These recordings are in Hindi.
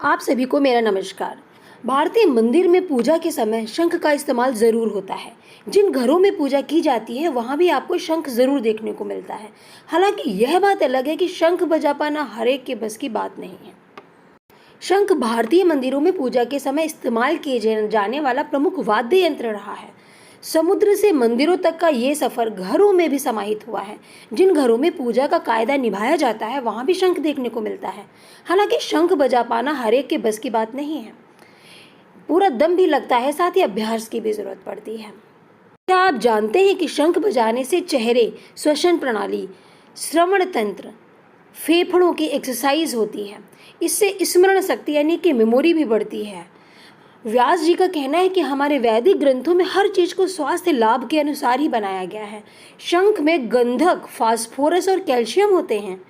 आप सभी को मेरा नमस्कार। भारतीय मंदिर में पूजा के समय शंख का इस्तेमाल ज़रूर होता है। जिन घरों में पूजा की जाती है वहाँ भी आपको शंख ज़रूर देखने को मिलता है। हालांकि यह बात अलग है कि शंख बजा पाना हर एक के बस की बात नहीं है। शंख भारतीय मंदिरों में पूजा के समय इस्तेमाल किए जाने वाला प्रमुख वाद्य यंत्र रहा है। समुद्र से मंदिरों तक का ये सफर घरों में भी समाहित हुआ है। जिन घरों में पूजा का कायदा निभाया जाता है वहाँ भी शंख देखने को मिलता है। हालांकि शंख बजा पाना हर एक के बस की बात नहीं है। पूरा दम भी लगता है, साथ ही अभ्यास की भी जरूरत पड़ती है। क्या आप जानते हैं कि शंख बजाने से चेहरे, श्वसन प्रणाली, श्रवण तंत्र, फेफड़ों की एक्सरसाइज होती है। इससे स्मरण शक्ति यानी कि मेमोरी भी बढ़ती है। व्यास जी का कहना है कि हमारे वैदिक ग्रंथों में हर चीज को स्वास्थ्य लाभ के अनुसार ही बनाया गया है। शंख में गंधक, फास्फोरस और कैल्शियम होते हैं।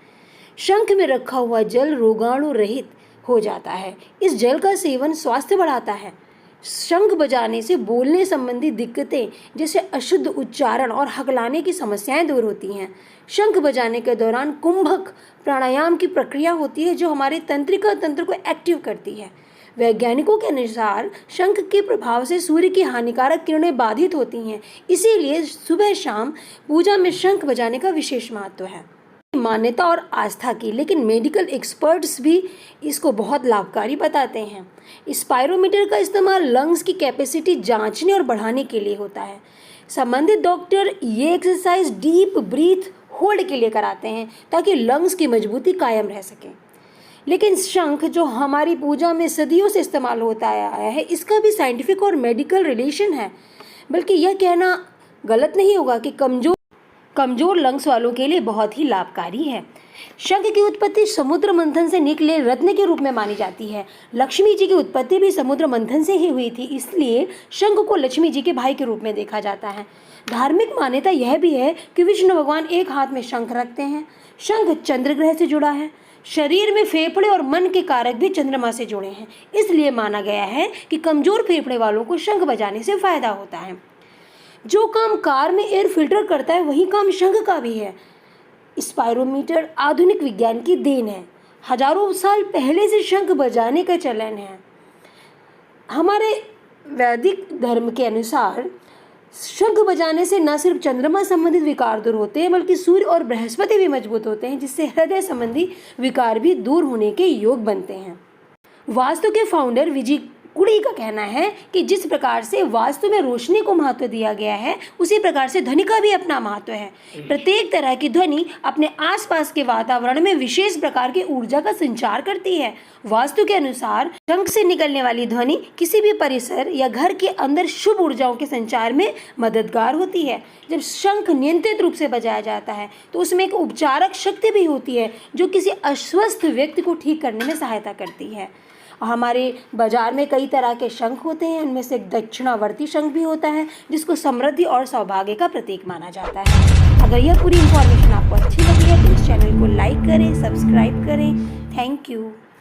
शंख में रखा हुआ जल रोगाणु रहित हो जाता है। इस जल का सेवन स्वास्थ्य बढ़ाता है। शंख बजाने से बोलने संबंधी दिक्कतें जैसे अशुद्ध उच्चारण और हकलाने की समस्याएं दूर होती हैं। शंख बजाने के दौरान कुंभक प्राणायाम की प्रक्रिया होती है जो हमारे तंत्रिका तंत्र को एक्टिव करती है। वैज्ञानिकों के अनुसार शंख के प्रभाव से सूर्य की हानिकारक किरणें बाधित होती हैं। इसीलिए सुबह शाम पूजा में शंख बजाने का विशेष महत्व है। मान्यता और आस्था की, लेकिन मेडिकल एक्सपर्ट्स भी इसको बहुत लाभकारी बताते हैं। स्पायरोमीटर का इस्तेमाल लंग्स की कैपेसिटी जांचने और बढ़ाने के लिए होता है। संबंधित डॉक्टर ये एक्सरसाइज डीप ब्रीथ होल्ड के लिए कराते हैं ताकि लंग्स की मजबूती कायम रह सके। लेकिन शंख जो हमारी पूजा में सदियों से इस्तेमाल होता आया है, इसका भी साइंटिफिक और मेडिकल रिलेशन है। बल्कि यह कहना गलत नहीं होगा कि कमजोर लंग्स वालों के लिए बहुत ही लाभकारी है। शंख की उत्पत्ति समुद्र मंथन से निकले रत्न के रूप में मानी जाती है। लक्ष्मी जी की उत्पत्ति भी समुद्र मंथन से ही हुई थी, इसलिए शंख को लक्ष्मी जी के भाई के रूप में देखा जाता है। धार्मिक मान्यता यह भी है कि विष्णु भगवान एक हाथ में शंख रखते हैं। शंख चंद्र ग्रह से जुड़ा है। शरीर में फेफड़े और मन के कारक भी चंद्रमा से जुड़े हैं। इसलिए माना गया है कि कमजोर फेफड़े वालों को शंख बजाने से फायदा होता है। जो काम कार में एयर फिल्टर करता है वही काम शंख का भी है। स्पायरोमीटर आधुनिक विज्ञान की देन है। हजारों साल पहले से शंख बजाने का चलन है। हमारे वैदिक धर्म के अनुसार शंख बजाने से न सिर्फ चंद्रमा संबंधित विकार दूर होते हैं बल्कि सूर्य और बृहस्पति भी मजबूत होते हैं, जिससे हृदय संबंधी विकार भी दूर होने के योग बनते हैं। वास्तु के फाउंडर विजय कुड़ी का कहना है कि जिस प्रकार से वास्तु में रोशनी को महत्व दिया गया है उसी प्रकार से ध्वनि का भी अपना महत्व है। प्रत्येक तरह की ध्वनि अपने आसपास के वातावरण में विशेष प्रकार की ऊर्जा का संचार करती है। वास्तु के अनुसार शंख से निकलने वाली ध्वनि किसी भी परिसर या घर के अंदर शुभ ऊर्जाओं के संचार में मददगार होती है। जब शंख नियंत्रित रूप से बजाया जाता है तो उसमें एक उपचारक शक्ति भी होती है जो किसी अस्वस्थ व्यक्ति को ठीक करने में सहायता करती है। हमारे बाजार में कई तरह के शंख होते हैं। उनमें से एक दक्षिणावर्ती शंख भी होता है जिसको समृद्धि और सौभाग्य का प्रतीक माना जाता है। अगर यह पूरी इंफॉर्मेशन आपको अच्छी लगी है तो इस चैनल को लाइक करें, सब्सक्राइब करें। Thank you.